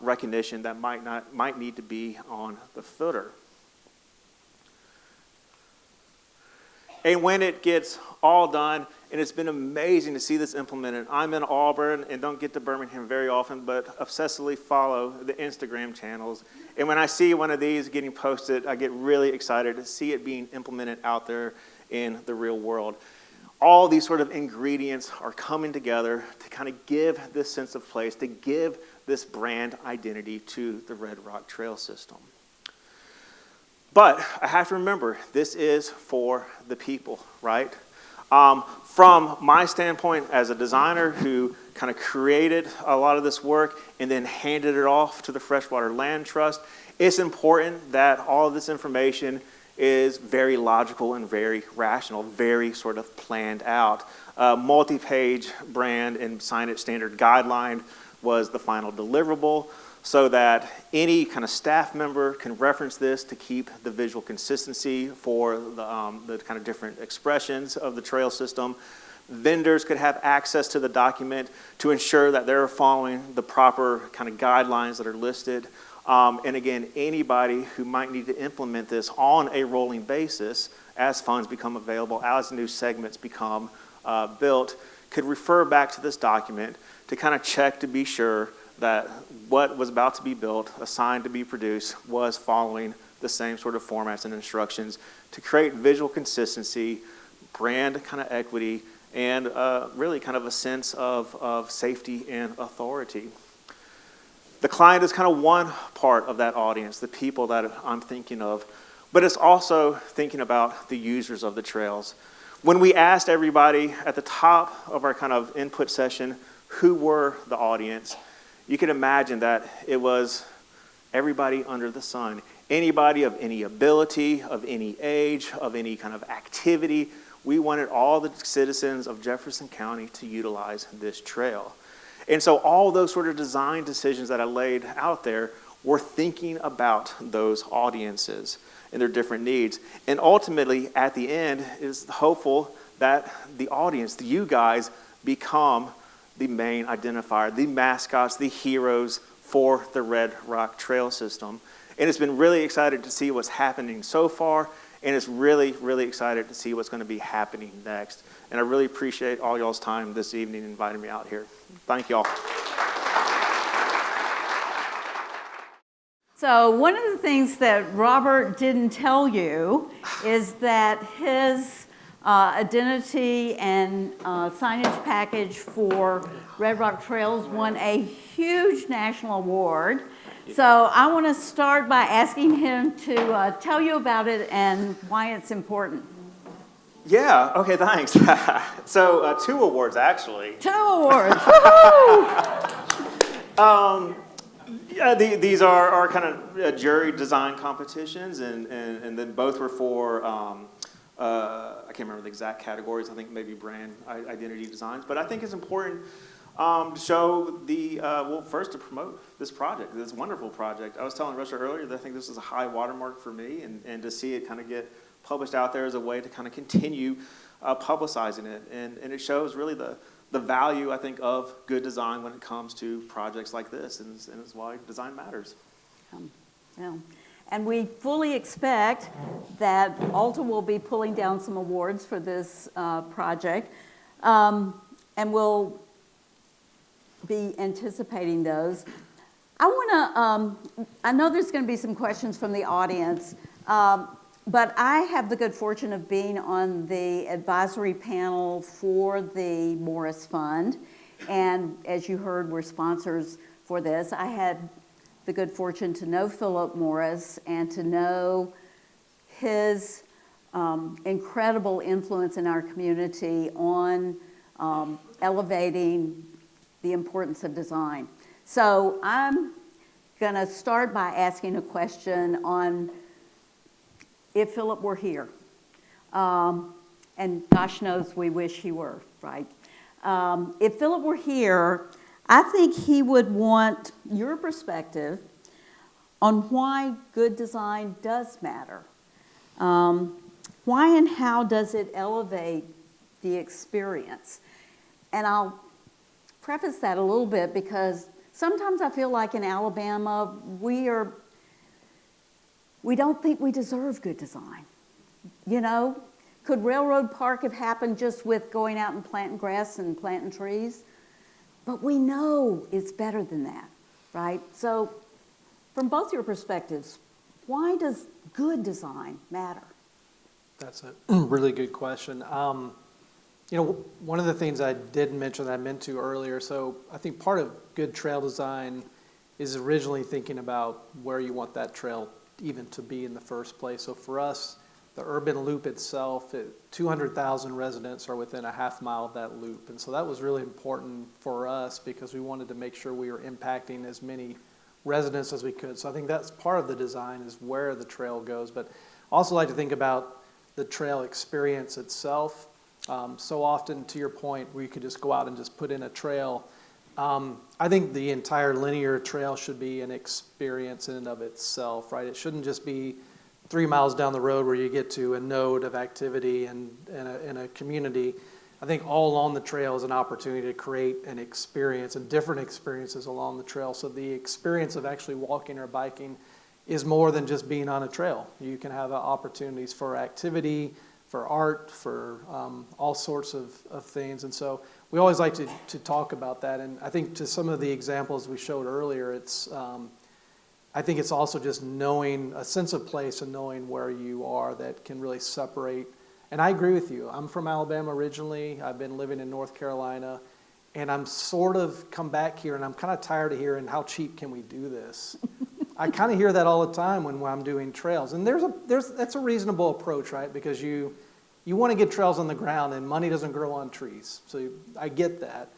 recognition that might need to be on the footer. And when it gets all done, and it's been amazing to see this implemented. I'm in Auburn and don't get to Birmingham very often, but obsessively follow the Instagram channels. And when I see one of these getting posted, I get really excited to see it being implemented out there in the real world. All these sort of ingredients are coming together to kind of give this sense of place, to give this brand identity to the Red Rock Trail System. But I have to remember, this is for the people, right? From my standpoint as a designer who kind of created a lot of this work and then handed it off to the Freshwater Land Trust, it's important that all of this information is very logical and very rational, very sort of planned out. Multi-page brand and signage standard guideline was the final deliverable so that any kind of staff member can reference this to keep the visual consistency for the kind of different expressions of the trail system. Vendors could have access to the document to ensure that they're following the proper kind of guidelines that are listed. And again, anybody who might need to implement this on a rolling basis as funds become available, as new segments become built could refer back to this document to kind of check to be sure that what was about to be built, a sign to be produced, was following the same sort of formats and instructions to create visual consistency, brand kind of equity, and really kind of a sense of safety and authority. The client is kind of one part of that audience, the people that I'm thinking of, but it's also thinking about the users of the trails. When we asked everybody at the top of our kind of input session who were the audience, you can imagine that it was everybody under the sun. Anybody of any ability, of any age, of any kind of activity. We wanted all the citizens of Jefferson County to utilize this trail. And so all those sort of design decisions that I laid out there were thinking about those audiences and their different needs. And ultimately, at the end, is hopeful that the audience, you guys, become the main identifier, the mascots, the heroes for the Red Rock Trail System. And it's been really excited to see what's happening so far, and it's really, really excited to see what's going to be happening next. And I really appreciate all y'all's time this evening inviting me out here. Thank y'all. So one of the things that Robert didn't tell you is that his identity and signage package for Red Rock Trails won a huge national award. So I want to start by asking him to tell you about it and why it's important. Yeah, okay, thanks. So 2 awards, actually. 2 awards, woohoo! Yeah, these are kind of jury design competitions, and then both were for, I can't remember the exact categories, I think maybe brand identity designs, but I think it's important to show well, first to promote this project, this wonderful project. I was telling Russia earlier that I think this is a high watermark for me, and to see it kind of get published out there as a way to kind of continue publicizing it. And it shows really the value, I think, of good design when it comes to projects like this, and it's why design matters. Yeah. And we fully expect that ALTA will be pulling down some awards for this project, and we'll be anticipating those. I know there's going to be some questions from the audience, but I have the good fortune of being on the advisory panel for the Morris Fund, and as you heard, we're sponsors for this. I had the good fortune to know Philip Morris and to know his incredible influence in our community on elevating the importance of design. So I'm going to start by asking a question on if Philip were here. And gosh knows we wish he were, right? If Philip were here, I think he would want your perspective on why good design does matter. Why and how does it elevate the experience? And I'll preface that a little bit because sometimes I feel like in Alabama, we don't think we deserve good design. You know, could Railroad Park have happened just with going out and planting grass and planting trees? But we know it's better than that, right? So from both your perspectives, why does good design matter? That's a really good question. You know, one of the things I didn't mention that I meant to earlier, so I think part of good trail design is originally thinking about where you want that trail even to be in the first place. So for us, the urban loop itself, 200,000 residents are within a half mile of that loop. And so that was really important for us because we wanted to make sure we were impacting as many residents as we could. So I think that's part of the design is where the trail goes. But I also like to think about the trail experience itself. So often, to your point, where you could just go out and just put in a trail. I think the entire linear trail should be an experience in and of itself, right? It shouldn't just be 3 miles down the road where you get to a node of activity and a community. I think all along the trail is an opportunity to create an experience and different experiences along the trail. So the experience of actually walking or biking is more than just being on a trail. You can have opportunities for activity, art, for all sorts of things. And so we always like to talk about that. And I think to some of the examples we showed earlier, it's I think it's also just knowing a sense of place and knowing where you are that can really separate. And I agree with you. I'm from Alabama originally. I've been living in North Carolina. And I'm sort of come back here, and I'm kind of tired of hearing how cheap can we do this. I kind of hear that all the time when I'm doing trails. And that's a reasonable approach, right? Because you want to get trails on the ground, and money doesn't grow on trees. So I get that.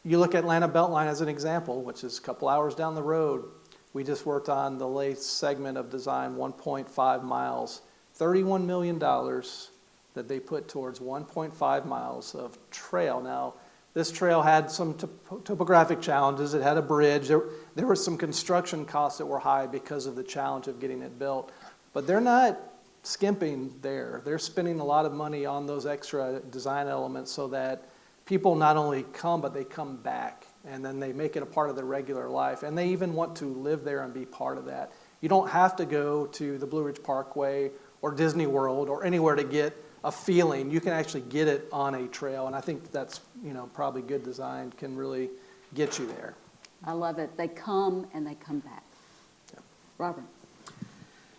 You look at Atlanta Beltline as an example, which is a couple hours down the road. We just worked on the latest segment of design, 1.5 miles, $31 million that they put towards 1.5 miles of trail. Now, this trail had some topographic challenges. It had a bridge. There were some construction costs that were high because of the challenge of getting it built. But they're not skimping there. They're spending a lot of money on those extra design elements so that people not only come, but they come back. And then they make it a part of their regular life. And they even want to live there and be part of that. You don't have to go to the Blue Ridge Parkway or Disney World or anywhere to get a feeling. You can actually get it on a trail. And I think that's, probably good design can really get you there. I love it. They come and they come back. Yeah. Robert.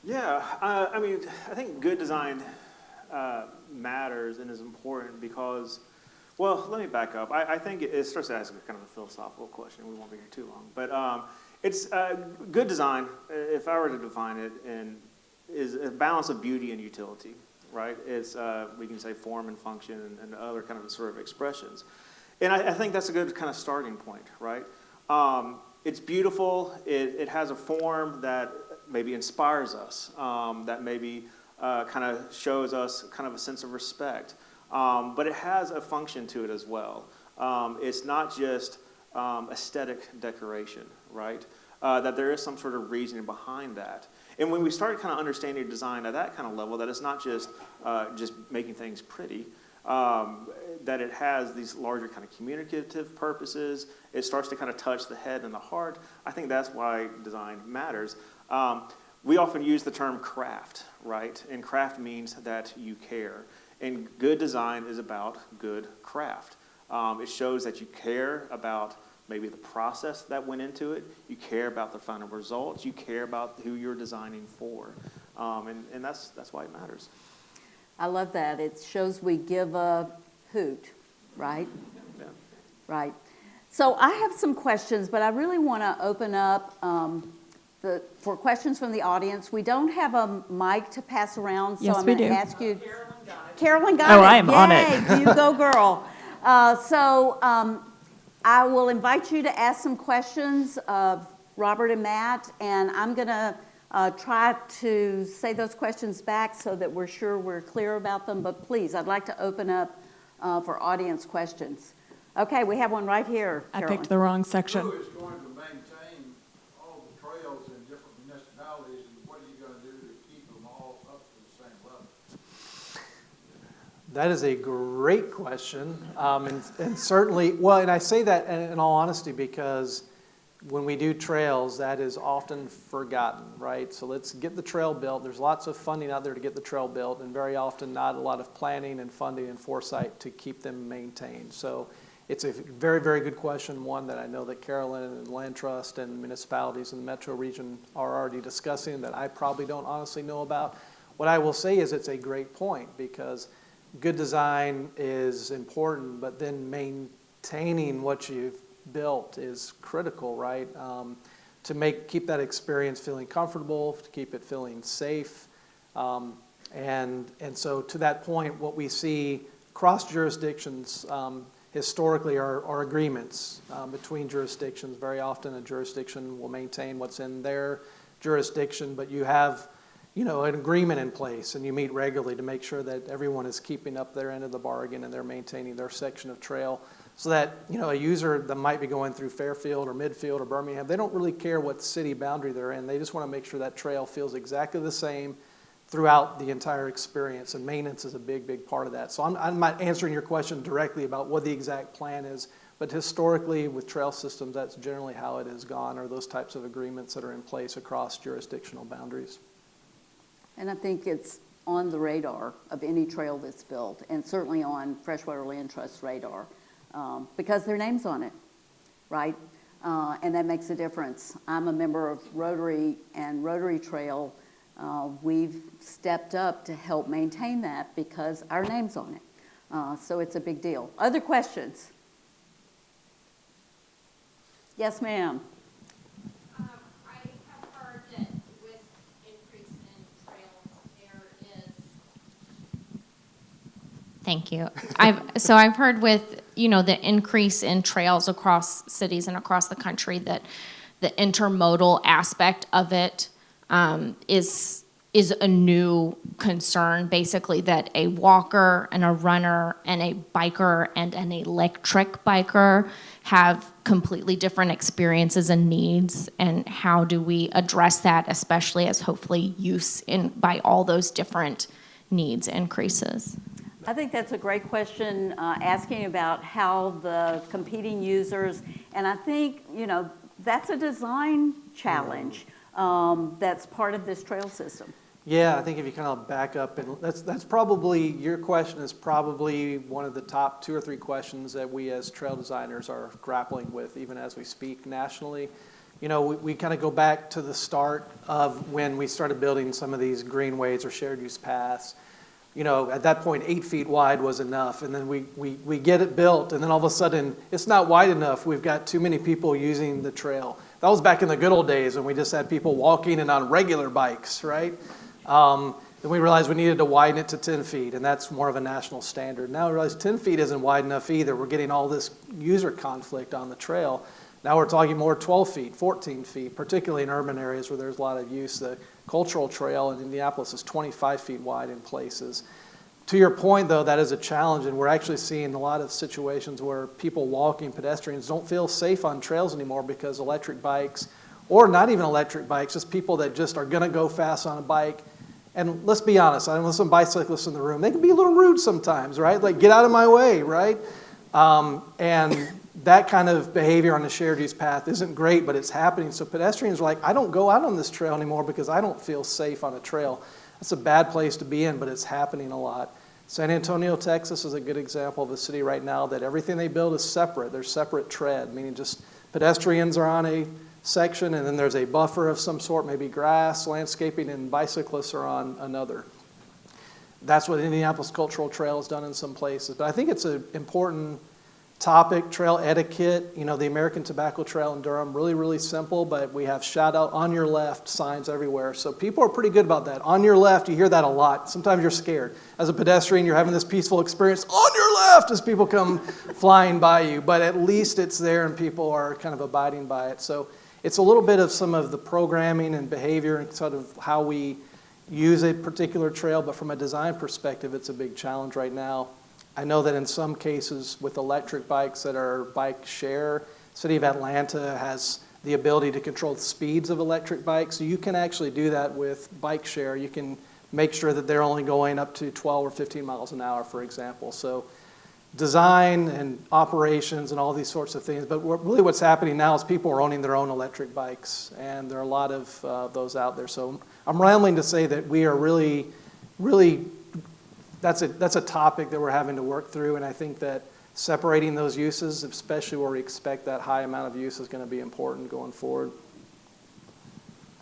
Yeah, I think good design matters and is important because, well, let me back up. I think it starts to ask kind of a philosophical question. We won't be here too long. But it's good design, if I were to define it, is a balance of beauty and utility, right? It's, we can say form and function and other kind of sort of expressions. And I think that's a good kind of starting point, right? It's beautiful. It has a form that maybe inspires us, that maybe kind of shows us kind of a sense of respect. But it has a function to it as well. It's not just aesthetic decoration, right? That there is some sort of reasoning behind that. And when we start kind of understanding design at that kind of level, that it's not just making things pretty, that it has these larger kind of communicative purposes. It starts to kind of touch the head and the heart. I think that's why design matters. We often use the term craft, right? And craft means that you care. And good design is about good craft. It shows that you care about maybe the process that went into it. You care about the final results. You care about who you're designing for. And that's why it matters. I love that. It shows we give a hoot, right? Yeah. Right. So I have some questions, but I really want to open up for questions from the audience. We don't have a mic to pass around, so Yes, I'm we going to do. ask you. Carolyn got it. Oh, I am on it. Yay, you go, girl. I will invite you to ask some questions of Robert and Matt, and I'm going to try to say those questions back so that we're sure we're clear about them. But please, I'd like to open up for audience questions. Okay, we have one right here, I Carolyn. picked the wrong section. Who is going to maintain all the trails in different municipalities, and what are you going to do to keep them all up to the same level? That is a great question, and certainly, well, and I say that in all honesty because when we do trails, that is often forgotten, right? So let's get the trail built. There's lots of funding out there to get the trail built, and very often not a lot of planning and funding and foresight to keep them maintained. So it's a very, very good question, one that I know that Carolyn and Land Trust and municipalities in the metro region are already discussing that I probably don't honestly know about. What I will say is it's a great point because good design is important, but then maintaining what you've built is critical, right? To keep that experience feeling comfortable, to keep it feeling safe. And so to that point, what we see across jurisdictions historically are agreements between jurisdictions. Very often a jurisdiction will maintain what's in their jurisdiction, but you have an agreement in place and you meet regularly to make sure that everyone is keeping up their end of the bargain and they're maintaining their section of trail so that a user that might be going through Fairfield or Midfield or Birmingham, they don't really care what city boundary they're in. They just want to make sure that trail feels exactly the same throughout the entire experience, and maintenance is a big, big part of that. So I'm not answering your question directly about what the exact plan is, but historically with trail systems, that's generally how it has gone, or those types of agreements that are in place across jurisdictional boundaries. And I think it's on the radar of any trail that's built, and certainly on Freshwater Land Trust radar, because their name's on it, right? And that makes a difference. I'm a member of Rotary and Rotary Trail. We've stepped up to help maintain that because our name's on it. So it's a big deal. Other questions? Yes, ma'am. I have heard that with increase in trails, there is. Thank you. I've heard with, the increase in trails across cities and across the country that the intermodal aspect of it is a new concern, basically, that a walker and a runner and a biker and an electric biker have completely different experiences and needs, and how do we address that, especially as hopefully use by all those different needs increases? I think that's a great question, asking about how the competing users, and I think, that's a design challenge that's part of this trail system. Yeah, I think if you kind of back up, and that's probably, your question is probably one of the top 2 or 3 questions that we as trail designers are grappling with, even as we speak nationally. We kind of go back to the start of when we started building some of these greenways or shared use paths. At that point, 8 feet wide was enough, and then we get it built, and then all of a sudden, it's not wide enough. We've got too many people using the trail. That was back in the good old days when we just had people walking and on regular bikes, right? Then we realized we needed to widen it to 10 feet, and that's more of a national standard. Now we realize 10 feet isn't wide enough either. We're getting all this user conflict on the trail. Now we're talking more 12 feet, 14 feet, particularly in urban areas where there's a lot of use. The cultural trail in Indianapolis is 25 feet wide in places. To your point, though, that is a challenge, and we're actually seeing a lot of situations where people walking, pedestrians, don't feel safe on trails anymore because electric bikes, or not even electric bikes, just people that just are going to go fast on a bike. And let's be honest, I know some bicyclists in the room, they can be a little rude sometimes, right? Like, get out of my way, right? And that kind of behavior on the shared use path isn't great, but it's happening. So pedestrians are like, I don't go out on this trail anymore because I don't feel safe on a trail. That's a bad place to be in, but it's happening a lot. San Antonio, Texas is a good example of a city right now that everything they build is separate. There's separate tread, meaning just pedestrians are on a section, and then there's a buffer of some sort, maybe grass, landscaping, and bicyclists are on another. That's what Indianapolis Cultural Trail has done in some places. But I think it's an important topic, trail etiquette. The American Tobacco Trail in Durham, really, really simple, but we have shout out on your left signs everywhere. So people are pretty good about that. On your left, you hear that a lot. Sometimes you're scared. As a pedestrian, you're having this peaceful experience on your left as people come flying by you, but at least it's there and people are kind of abiding by it. So it's a little bit of some of the programming and behavior and sort of how we use a particular trail, but from a design perspective, it's a big challenge right now. I know that in some cases with electric bikes that are bike share, City of Atlanta has the ability to control the speeds of electric bikes. So you can actually do that with bike share. You can make sure that they're only going up to 12 or 15 miles an hour, for example. So design and operations and all these sorts of things. But really what's happening now is people are owning their own electric bikes, and there are a lot of those out there. So I'm rambling to say that we are really, really, that's a topic that we're having to work through, and I think that separating those uses, especially where we expect that high amount of use, is going to be important going forward.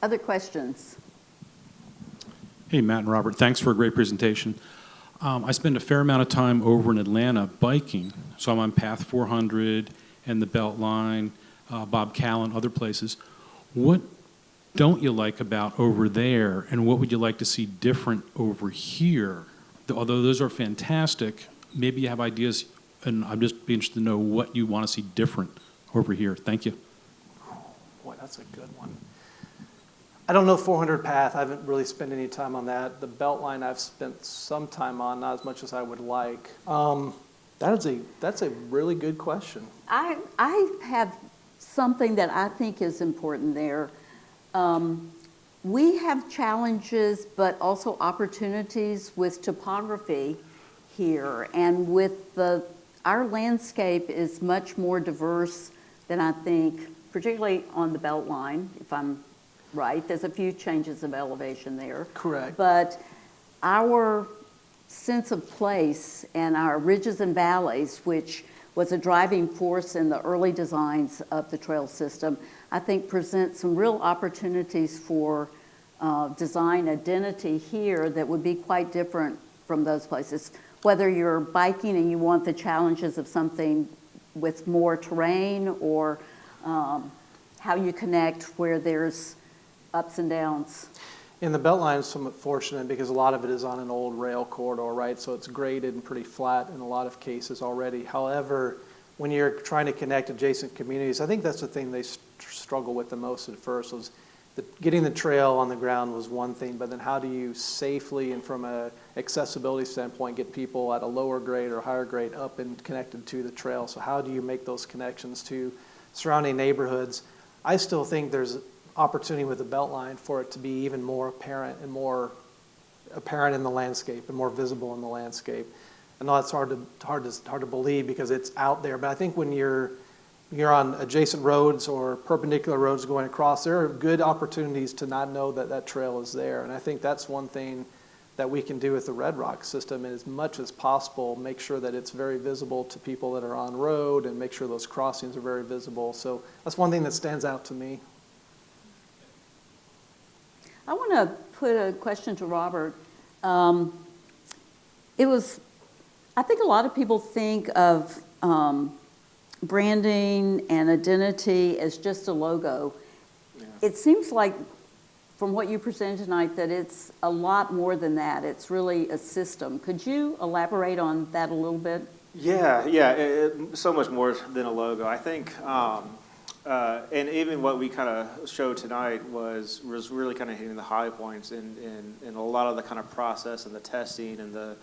Other questions? Hey, Matt and Robert, thanks for a great presentation. I spend a fair amount of time over in Atlanta biking, so I'm on Path 400 and the Beltline, Bob Callan, other places. What don't you like about over there, and what would you like to see different over here? Although those are fantastic, maybe you have ideas, and I'd just be interested to know what you want to see different over here. Thank you. Boy, that's a good one. I don't know 400 Path. I haven't really spent any time on that. The Beltline I've spent some time on, not as much as I would like. That's a really good question. I have something that I think is important there. We have challenges, but also opportunities with topography here, and with our landscape is much more diverse than I think, particularly on the Beltline, if I'm right. There's a few changes of elevation there. Correct. But our sense of place and our ridges and valleys, which was a driving force in the early designs of the trail system, I think present some real opportunities for design identity here that would be quite different from those places. Whether you're biking and you want the challenges of something with more terrain, or how you connect where there's ups and downs. And the Beltline is somewhat fortunate because a lot of it is on an old rail corridor, right? So it's graded and pretty flat in a lot of cases already. However, when you're trying to connect adjacent communities, I think that's the thing they struggle with the most at first was getting the trail on the ground was one thing, but then how do you safely and from a accessibility standpoint get people at a lower grade or higher grade up and connected to the trail? So how do you make those connections to surrounding neighborhoods? I still think there's opportunity with the Beltline for it to be even more apparent and more apparent in the landscape and more visible in the landscape. I know it's hard to believe because it's out there, but I think when you're on adjacent roads or perpendicular roads going across, there are good opportunities to not know that that trail is there. And I think that's one thing that we can do with the Red Rock system, and as much as possible, make sure that it's very visible to people that are on road and make sure those crossings are very visible. So that's one thing that stands out to me. I want to put a question to Robert. I think a lot of people think of branding and identity as just a logo. Yeah. It seems like, from what you presented tonight, that it's a lot more than that. It's really a system. Could you elaborate on that a little bit? Yeah, so much more than a logo. I think, and even what we kind of showed tonight was really kind of hitting the high points, and a lot of the kind of process and the testing and the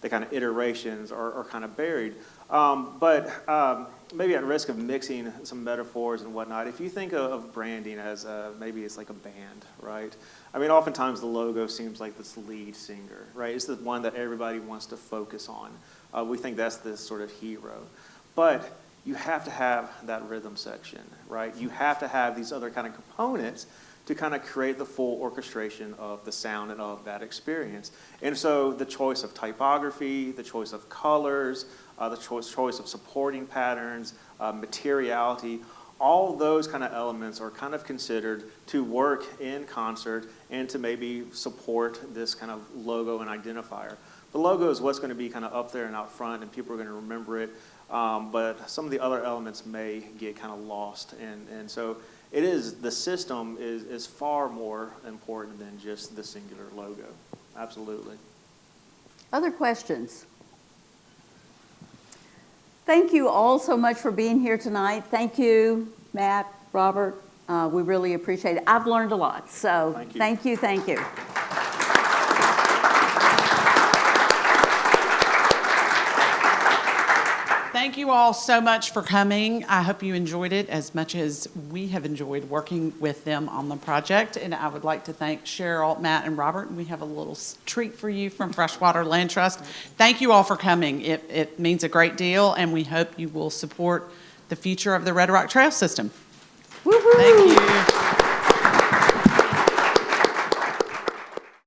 kind of iterations are kind of buried. But maybe at risk of mixing some metaphors and whatnot, if you think of branding as maybe it's like a band, right? I mean, oftentimes the logo seems like this lead singer, right? It's the one that everybody wants to focus on. We think that's this sort of hero. But you have to have that rhythm section, right? You have to have these other kind of components to kind of create the full orchestration of the sound and of that experience. And so the choice of typography, the choice of colors, the choice of supporting patterns, materiality, all those kind of elements are kind of considered to work in concert and to maybe support this kind of logo and identifier. The logo is what's going to be kind of up there and out front, and people are going to remember it, but some of the other elements may get kind of lost. And so the system is far more important than just the singular logo. Absolutely. Other questions? Thank you all so much for being here tonight. Thank you, Matt, Robert. We really appreciate it. I've learned a lot, so thank you. Thank you. Thank you all so much for coming. I hope you enjoyed it as much as we have enjoyed working with them on the project. And I would like to thank Cheryl, Matt, and Robert. We have a little treat for you from Freshwater Land Trust. Thank you all for coming. It means a great deal, and we hope you will support the future of the Red Rock Trail System. Woo-hoo. Thank you.